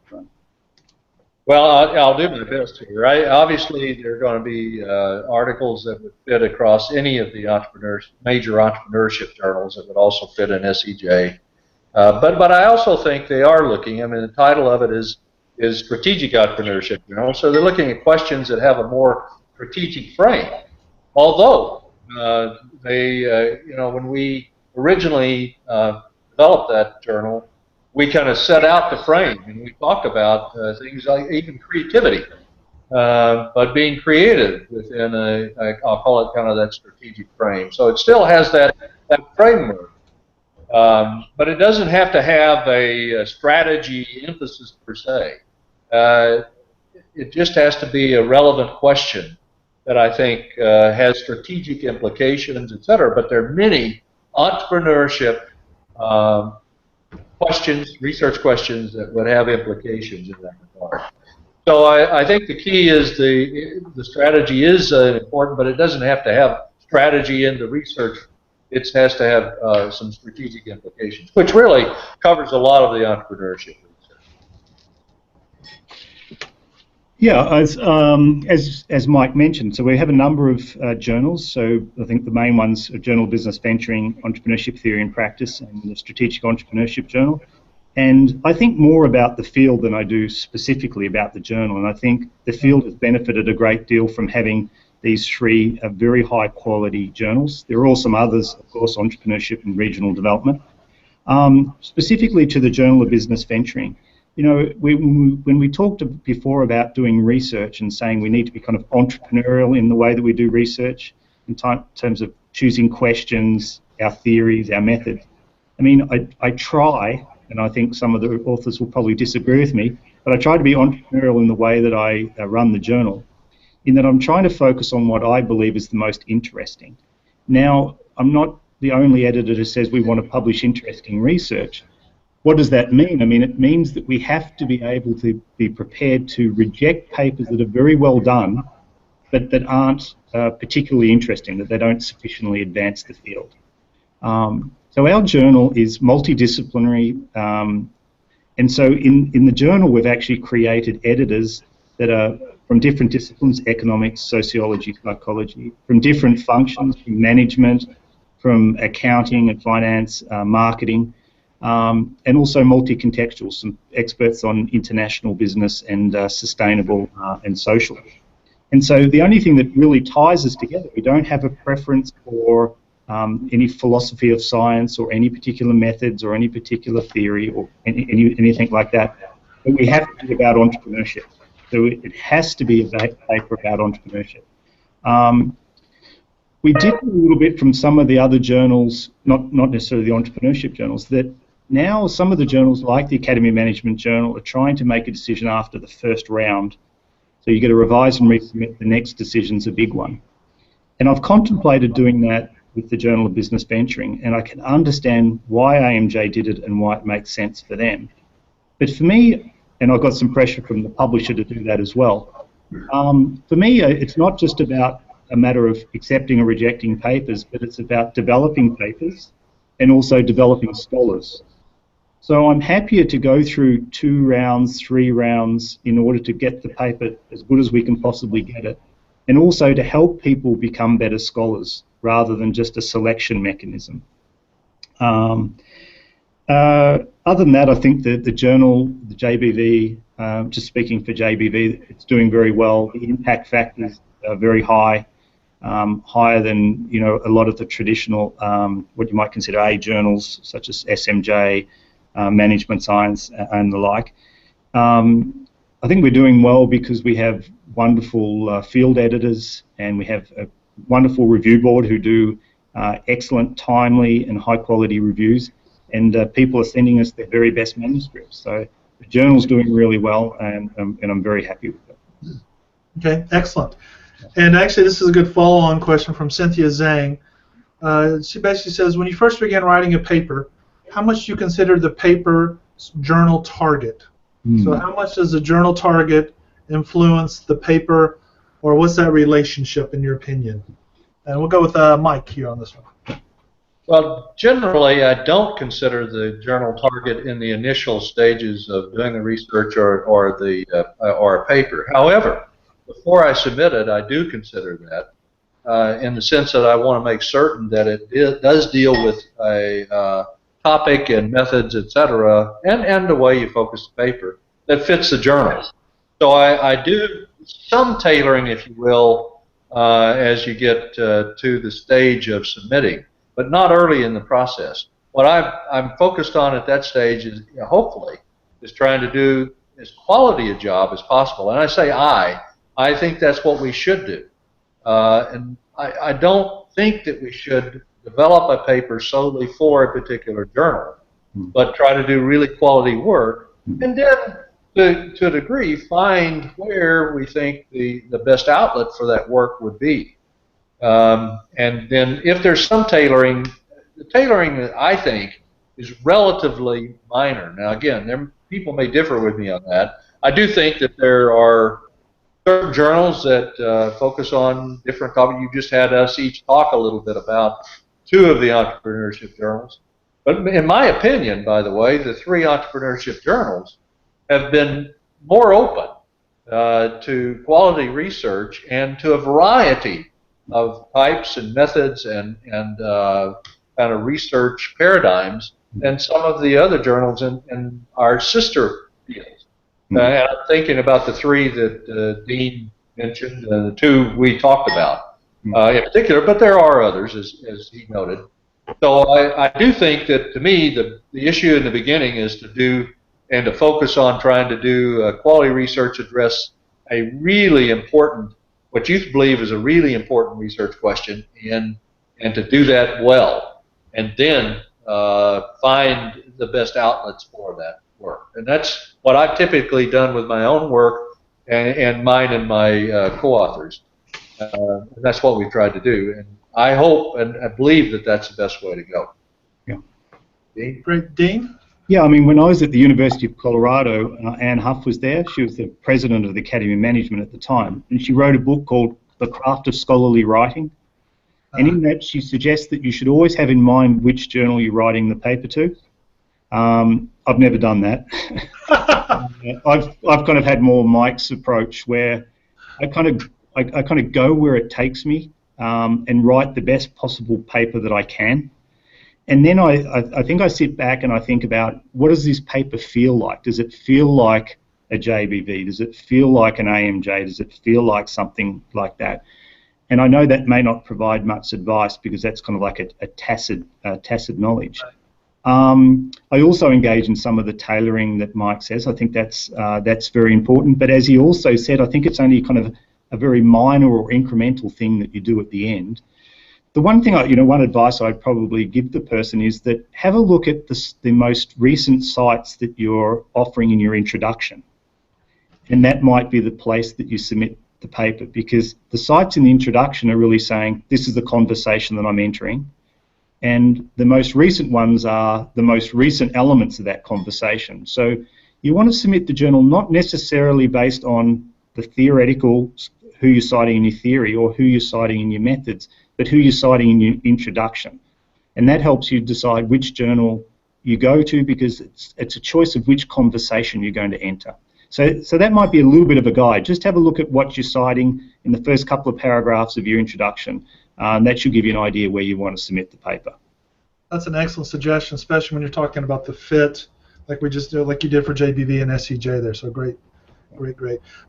Well, I'll do my best here. Obviously, there are going to be articles that would fit across any of the major entrepreneurship journals that would also fit in SEJ. But I also think they are looking. I mean, the title of it is Strategic Entrepreneurship Journal. So they're looking at questions that have a more strategic frame. Although when we originally developed that journal, we kind of set out the frame and we talk about things like even creativity, but being creative within I'll call it kind of that strategic frame. So it still has that framework, but it doesn't have to have a strategy emphasis per se. It just has to be a relevant question that I think has strategic implications, et cetera. But there are many entrepreneurship questions, research questions that would have implications in that regard. So I think the key is the strategy is important, but it doesn't have to have strategy in the research. It has to have some strategic implications, which really covers a lot of the entrepreneurship research. Yeah, as Mike mentioned, so we have a number of journals. So I think the main ones are Journal of Business Venturing, Entrepreneurship Theory and Practice, and the Strategic Entrepreneurship Journal. And I think more about the field than I do specifically about the journal. And I think the field has benefited a great deal from having these three very high quality journals. There are also some others, of course, Entrepreneurship and Regional Development. Specifically to the Journal of Business Venturing, you know, when we talked before about doing research and saying we need to be kind of entrepreneurial in the way that we do research, in terms of choosing questions, our theories, our methods. I mean, I try, and I think some of the authors will probably disagree with me, but I try to be entrepreneurial in the way that I run the journal, in that I'm trying to focus on what I believe is the most interesting. Now, I'm not the only editor who says we want to publish interesting research. What does that mean? I mean, it means that we have to be able to be prepared to reject papers that are very well done, but that aren't particularly interesting, that they don't sufficiently advance the field. So our journal is multidisciplinary, and so in the journal we've actually created editors that are from different disciplines: economics, sociology, psychology, from different functions, from management, from accounting and finance, marketing, and also multi-contextual, some experts on international business and sustainable and social. And so the only thing that really ties us together, we don't have a preference for any philosophy of science or any particular methods or any particular theory or anything like that, but we have to be about entrepreneurship. So it has to be a paper about entrepreneurship. We differ a little bit from some of the other journals, not necessarily the entrepreneurship journals, that now some of the journals like the Academy Management Journal are trying to make a decision after the first round. So you get to revise and resubmit, the next decision's a big one. And I've contemplated doing that with the Journal of Business Venturing, and I can understand why AMJ did it and why it makes sense for them. But for me, and I've got some pressure from the publisher to do that as well, for me it's not just about a matter of accepting or rejecting papers, but it's about developing papers and also developing scholars. So I'm happier to go through 2 rounds, 3 rounds in order to get the paper as good as we can possibly get it, and also to help people become better scholars rather than just a selection mechanism. Other than that, I think that the journal, the JBV, just speaking for JBV, it's doing very well. The impact factors are very high, higher than a lot of the traditional, what you might consider A journals, such as SMJ, Management Science, and the like. I think we're doing well because we have wonderful field editors, and we have a wonderful review board who do excellent, timely, and high-quality reviews, and people are sending us their very best manuscripts. So the journal's doing really well, and I'm very happy with it. Okay, excellent. And actually, this is a good follow-on question from Cynthia Zhang. She basically says, when you first began writing a paper, how much do you consider the paper journal target? So how much does the journal target influence the paper, or what's that relationship in your opinion? And we'll go with Mike here on this one. Well, generally, I don't consider the journal target in the initial stages of doing the research or a paper. However, before I submit it, I do consider that in the sense that I want to make certain that it does deal with a topic and methods, etc., and the way you focus the paper that fits the journal. So I do some tailoring, if you will, as you get to the stage of submitting, but not early in the process. What I'm focused on at that stage is, hopefully, is trying to do as quality a job as possible. And I say I think that's what we should do. And I don't think that we should develop a paper solely for a particular journal, but try to do really quality work, and then to a degree find where we think the best outlet for that work would be. And then if there's some tailoring, the tailoring that I think is relatively minor. Now again, people may differ with me on that. I do think that there are certain journals that focus on different topics. You just had us each talk a little bit about 2 of the entrepreneurship journals. But in my opinion, by the way, the 3 entrepreneurship journals have been more open to quality research and to a variety of types and methods and kind of research paradigms than some of the other journals in our sister fields. And I'm thinking about the 3 that Dean mentioned and the 2 we talked about in particular, but there are others, as he noted. So I do think that, to me, the issue in the beginning is to do and to focus on trying to do quality research, address a really important, what you believe is a really important research question, and to do that well, and then find the best outlets for that work. And that's what I've typically done with my own work and mine and my co-authors. And that's what we've tried to do. And I hope and I believe that that's the best way to go. Yeah. Dean? Great. Dean? Yeah, I mean, when I was at the University of Colorado, Anne Huff was there. She was the president of the Academy of Management at the time, and she wrote a book called The Craft of Scholarly Writing. And in that, she suggests that you should always have in mind which journal you're writing the paper to. I've never done that. I've kind of had more Mike's approach, where I kind of go where it takes me and write the best possible paper that I can. And then I think I sit back and I think about, what does this paper feel like? Does it feel like a JBV? Does it feel like an AMJ? Does it feel like something like that? And I know that may not provide much advice, because that's kind of like a tacit knowledge. I also engage in some of the tailoring that Mike says. I think that's very important. But as he also said, I think it's only kind of a very minor or incremental thing that you do at the end. The one thing, one advice I'd probably give the person is that have a look at the most recent sites that you're offering in your introduction. And that might be the place that you submit the paper, because the sites in the introduction are really saying, this is the conversation that I'm entering. And the most recent ones are the most recent elements of that conversation. So you want to submit the journal not necessarily based on the theoretical, who you're citing in your theory or who you're citing in your methods, but who you're citing in your introduction. And that helps you decide which journal you go to, because it's a choice of which conversation you're going to enter. So that might be a little bit of a guide. Just have a look at what you're citing in the first couple of paragraphs of your introduction. That should give you an idea where you want to submit the paper. That's an excellent suggestion, especially when you're talking about the fit, like we just did, like you did for JBV and SCJ there. So great.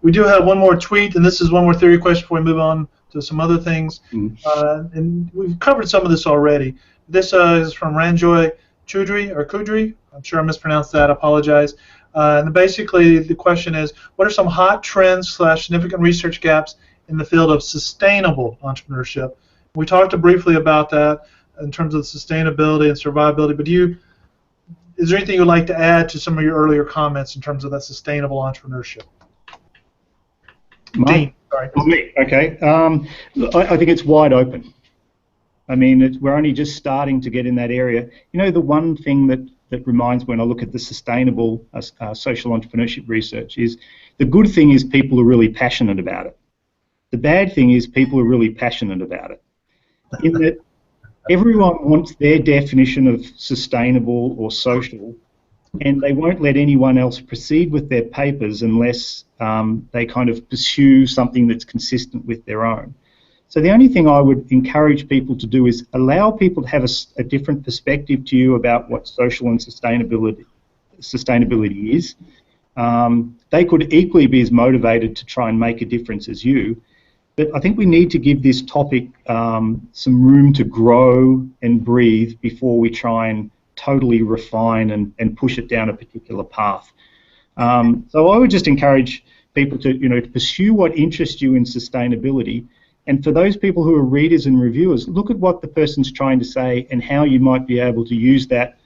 We do have one more tweet, and this is one more theory question before we move on to some other things. And we've covered some of this already. This is from Ranjoy Kudri. I'm sure I mispronounced that. I apologize. And basically, the question is, what are some hot trends / significant research gaps in the field of sustainable entrepreneurship? We talked briefly about that in terms of sustainability and survivability, but is there anything you'd like to add to some of your earlier comments in terms of that sustainable entrepreneurship? Dean, sorry. Me, okay. I think it's wide open. I mean, we're only just starting to get in that area. The one thing that reminds me when I look at the sustainable social entrepreneurship research is, the good thing is people are really passionate about it. The bad thing is people are really passionate about it. In that everyone wants their definition of sustainable or social, and they won't let anyone else proceed with their papers unless they kind of pursue something that's consistent with their own. So the only thing I would encourage people to do is allow people to have a different perspective to you about what social and sustainability is. They could equally be as motivated to try and make a difference as you, but I think we need to give this topic some room to grow and breathe before we try and totally refine and push it down a particular path. So I would just encourage people to, to pursue what interests you in sustainability. And for those people who are readers and reviewers, look at what the person's trying to say and how you might be able to use that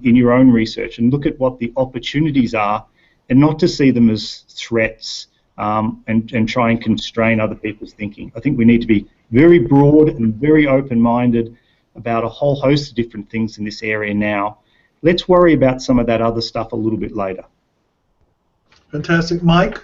in your own research, and look at what the opportunities are, and not to see them as threats and try and constrain other people's thinking. I think we need to be very broad and very open-minded about a whole host of different things in this area now. Let's worry about some of that other stuff a little bit later. Fantastic. Mike?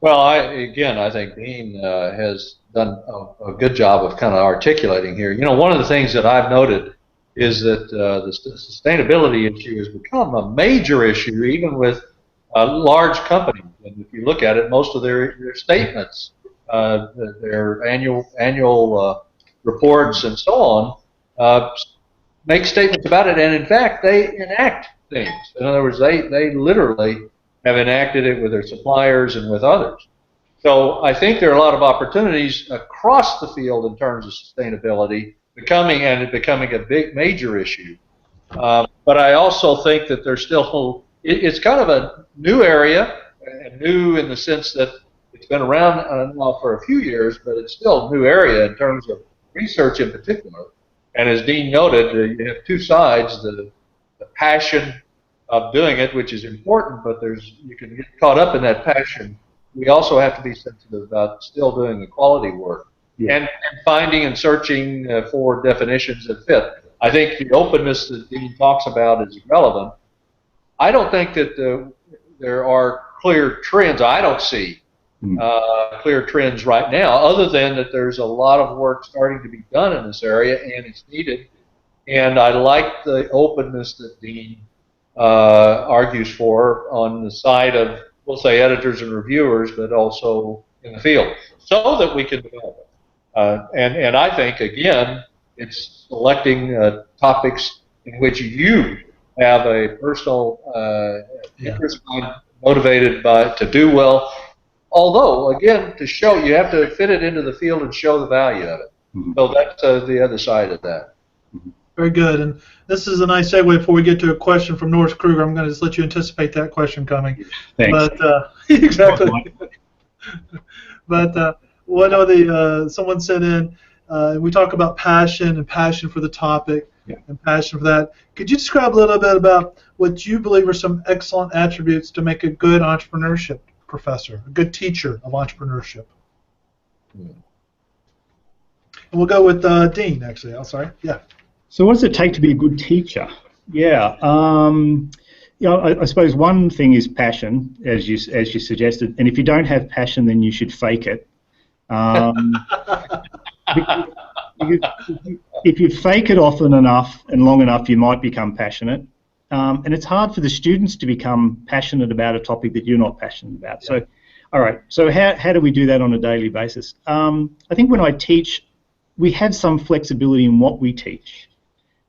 Well, I think Dean has done a good job of kind of articulating here. One of the things that I've noted is that the sustainability issue has become a major issue, even with large companies. And if you look at it, most of their statements, their annual reports and so on, make statements about it. And in fact, they enact things. In other words, they literally have enacted it with their suppliers and with others. So I think there are a lot of opportunities across the field in terms of sustainability becoming a big major issue. But I also think that there's still, it's kind of a new area, and new in the sense that it's been around now for a few years, but it's still a new area in terms of research in particular. And as Dean noted, you have two sides, the passion of doing it, which is important, but you can get caught up in that passion. We also have to be sensitive about still doing the quality work. Yeah. And finding and searching for definitions that fit. I think the openness that Dean talks about is relevant. I don't think that there are clear trends. I don't see clear trends right now, other than that there's a lot of work starting to be done in this area, and it's needed. And I like the openness that Dean argues for on the side of, we'll say, editors and reviewers, but also in the field, so that we can develop it. And I think, again, it's selecting topics in which you have a personal interest, motivated to do well. Although, again, to show, you have to fit it into the field and show the value of it. Mm-hmm. So that's the other side of that. Very good. And this is a nice segue before we get to a question from Norris Kruger. I'm going to just let you anticipate that question coming. Thanks. But, exactly. But what are someone sent in, we talk about passion and passion for the topic, and passion for that. Could you describe a little bit about what you believe are some excellent attributes to make a good entrepreneurship professor, a good teacher of entrepreneurship? And we'll go with Dean, actually. I'm sorry. Yeah. So what does it take to be a good teacher? Yeah. I suppose one thing is passion, as you suggested, and if you don't have passion, then you should fake it. If you fake it often enough and long enough, you might become passionate. And it's hard for the students to become passionate about a topic that you're not passionate about. So, all right. So how do we do that on a daily basis? I think when I teach, we have some flexibility in what we teach.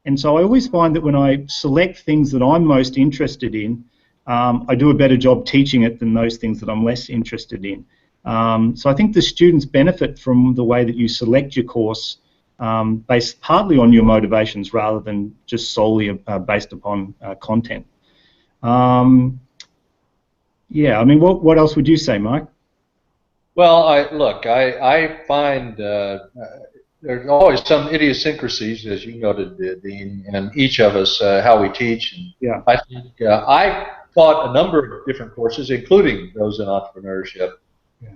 And so I always find that when I select things that I'm most interested in, I do a better job teaching it than those things that I'm less interested in. So I think the students benefit from the way that you select your course based partly on your motivations rather than just solely based upon content. Yeah, I mean, what else would you say, Mike? Well, I find there's always some idiosyncrasies, as you noted, Dean, and each of us, how we teach. And yeah. I think I taught a number of different courses, including those in entrepreneurship.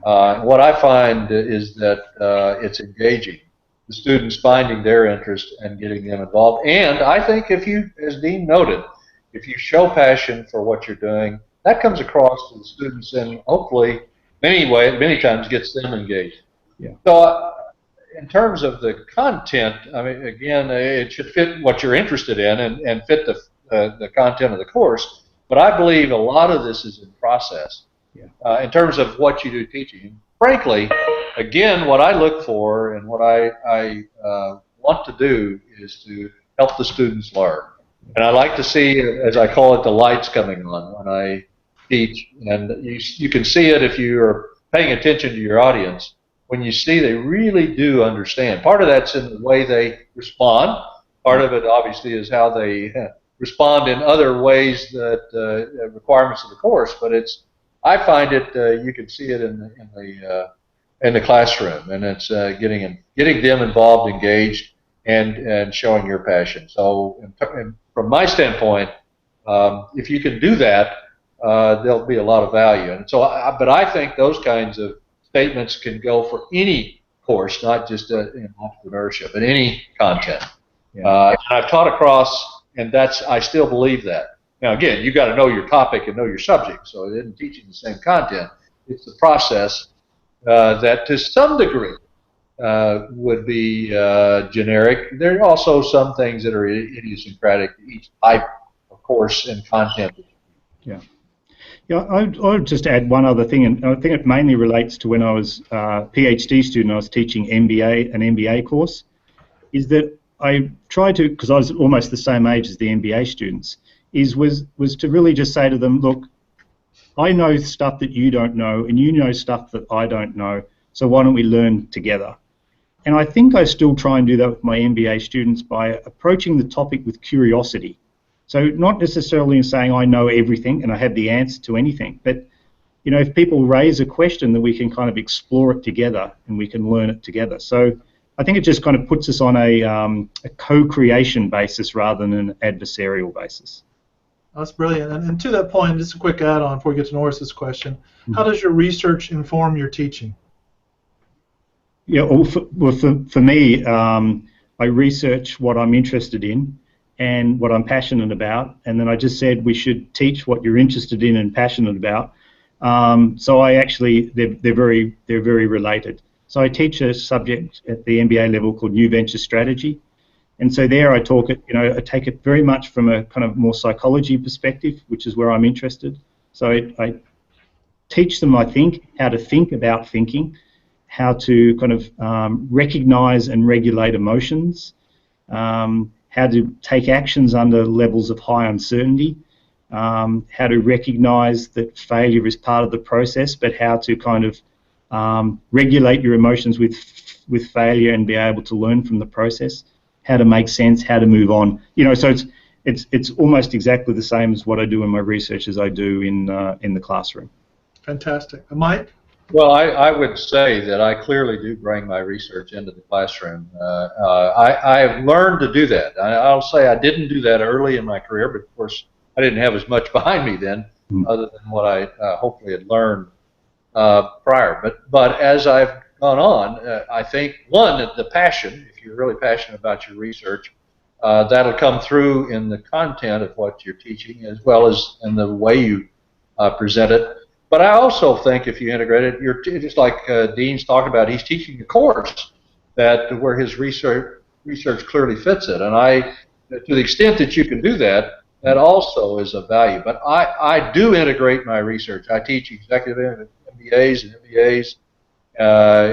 What I find is that it's engaging. The students finding their interest and getting them involved. And I think if you, as Dean noted, if you show passion for what you're doing, that comes across to the students and hopefully many times gets them engaged. Yeah. So in terms of the content, I mean, again, it should fit what you're interested in and fit the content of the course. But I believe a lot of this is in process. Yeah. In terms of what you do teaching. frankly, again, what I look for and what I want to do is to help the students learn. And I like to see, as I call it, the lights coming on when I teach. And you can see it if you are paying attention to your audience. When you see they really do understand. Part of that's in the way they respond. Part of it, obviously, is how they respond in other ways that requirements of the course. But I find it, you can see it in the classroom, and it's getting them involved, engaged, and showing your passion. So, from my standpoint, if you can do that, there'll be a lot of value. And so, but I think those kinds of statements can go for any course, not just in entrepreneurship, in any content. Yeah. And I've taught across, and I still believe that. Now, again, you got to know your topic and know your subject. So it isn't teaching the same content. It's the process that, to some degree, would be generic. There are also some things that are idiosyncratic to each type of course and content. Yeah. Yeah, I would just add one other thing, and I think it mainly relates to when I was a PhD student. I was teaching an MBA course. Is that I tried to, because I was almost the same age as the MBA students, was to really just say to them, look, I know stuff that you don't know, and you know stuff that I don't know. So why don't we learn together? And I think I still try and do that with my MBA students by approaching the topic with curiosity. So not necessarily saying I know everything and I have the answer to anything, but if people raise a question, then we can kind of explore it together and we can learn it together. So I think it just kind of puts us on a co-creation basis rather than an adversarial basis. That's brilliant. And to that point, just a quick add-on before we get to Norris's question, how does your research inform your teaching? Yeah, for me, I research what I'm interested in and what I'm passionate about, and then I just said we should teach what you're interested in and passionate about. So I actually, they're very related. So I teach a subject at the MBA level called New Venture Strategy, and so there I I take it very much from a kind of more psychology perspective, which is where I'm interested. So I teach them, I think, how to think about thinking, how to kind of recognize and regulate emotions, how to take actions under levels of high uncertainty, how to recognize that failure is part of the process, but how to kind of regulate your emotions with failure and be able to learn from the process, how to make sense, how to move on. So it's almost exactly the same as what I do in my research as I do in the classroom. Fantastic. Mike? Well, I would say that I clearly do bring my research into the classroom. I have learned to do that. I'll say I didn't do that early in my career, but of course I didn't have as much behind me then, other than what I hopefully had learned prior. But as I've gone on, I think, one, the passion, if you're really passionate about your research, that'll come through in the content of what you're teaching as well as in the way you present it. But I also think if you integrate it, you're just like Dean's talking about. He's teaching a course where his research clearly fits it, and to the extent that you can do that, that also is of value. But I do integrate my research. I teach executive MBAs and MBAs.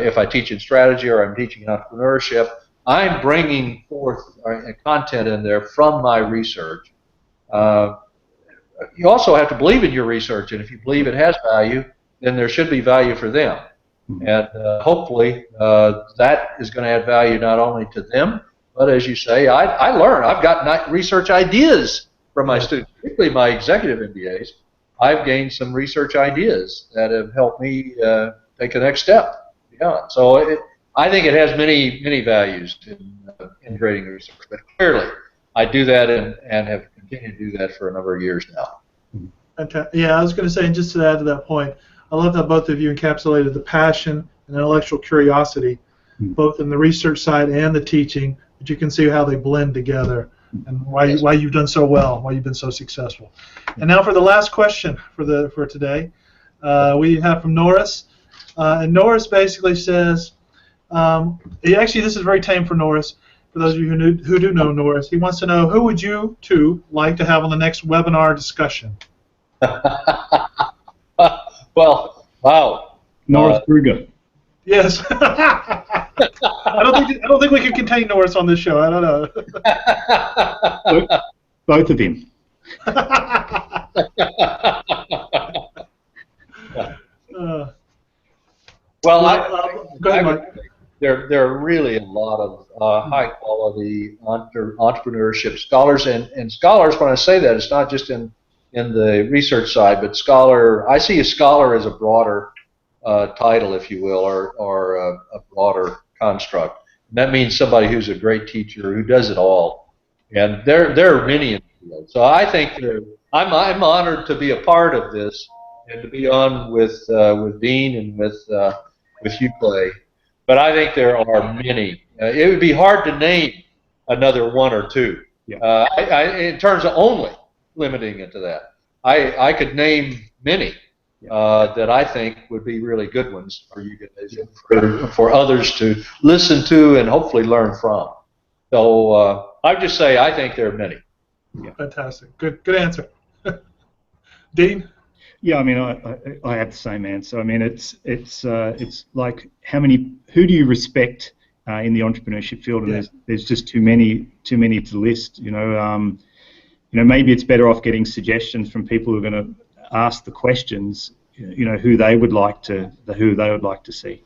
If I teach in strategy or I'm teaching in entrepreneurship, I'm bringing forth content in there from my research. You also have to believe in your research, and if you believe it has value, then there should be value for them. And hopefully that is going to add value not only to them, but as you say, I learn. I've got research ideas from my students, particularly my executive MBAs. I've gained some research ideas that have helped me take the next step. Yeah. So I think it has many values in integrating research, but clearly I do that and have continued to do that for a number of years now. Yeah, I was going to say, and just to add to that point, I love how both of you encapsulated the passion and intellectual curiosity, both in the research side and the teaching, but you can see how they blend together and why you've done so well, why you've been so successful. And now for the last question for today, we have from Norris, and Norris basically says, actually this is very tame for Norris. For those of you who do know Norris, he wants to know, who would you two like to have on the next webinar discussion? Well, wow. Norris Kruger. Yes. I don't think we can contain Norris on this show. I don't know. Both of him. Well, go ahead, Mike. There are really a lot of high quality entrepreneurship scholars, and scholars. When I say that, it's not just in the research side, but scholar. I see a scholar as a broader title, if you will, or a broader construct. And that means somebody who's a great teacher who does it all. And there are many in the field. So I think I'm honored to be a part of this and to be on with Dean and with you, Clay. But I think there are many. It would be hard to name another one or two. Yeah. In terms of only limiting it to that. I could name many that I think would be really good ones for you guys, for others to listen to and hopefully learn from. So I would just say I think there are many. Yeah. Fantastic. Good answer. Dean? Yeah, I mean, I have the same answer. I mean, it's like who do you respect in the entrepreneurship field, and there's just too many to list. You know, maybe it's better off getting suggestions from people who are going to ask the questions. You know, who they would like to see.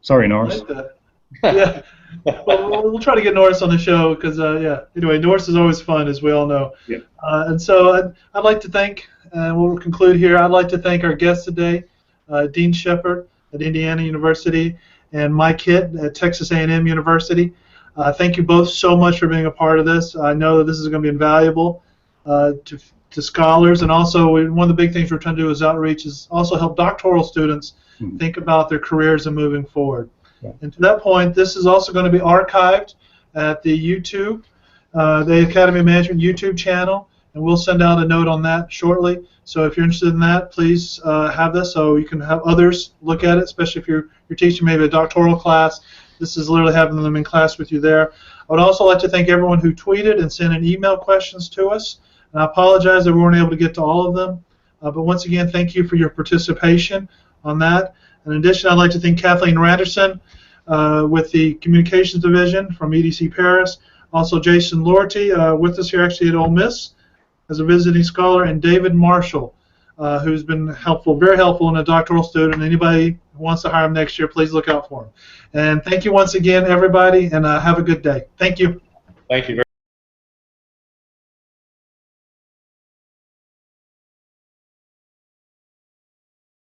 Sorry, Norris. I like that. Yeah. Well, we'll try to get Norris on the show because Anyway, Norris is always fun, as we all know. Yeah. And so I'd like to thank. And we'll conclude here. I'd like to thank our guests today, Dean Shepard at Indiana University and Mike Hitt at Texas A&M University. Thank you both so much for being a part of this. I know that this is going to be invaluable to scholars, and also one of the big things we're trying to do as outreach is also help doctoral students think about their careers and moving forward. Yeah. And to that point, this is also going to be archived at the YouTube, the Academy of Management YouTube channel. And we'll send out a note on that shortly. So if you're interested in that, please have this so you can have others look at it, especially if you're teaching maybe a doctoral class. This is literally having them in class with you there. I would also like to thank everyone who tweeted and sent in email questions to us. And I apologize that we weren't able to get to all of them. But once again, thank you for your participation on that. In addition, I'd like to thank Kathleen Randerson with the Communications Division from EDC Paris. Also Jason Lorty with us here actually at Ole Miss as a visiting scholar, and David Marshall, who's been helpful, very helpful in a doctoral student. Anybody who wants to hire him next year, please look out for him. And thank you once again, everybody, and have a good day. Thank you. Thank you very much.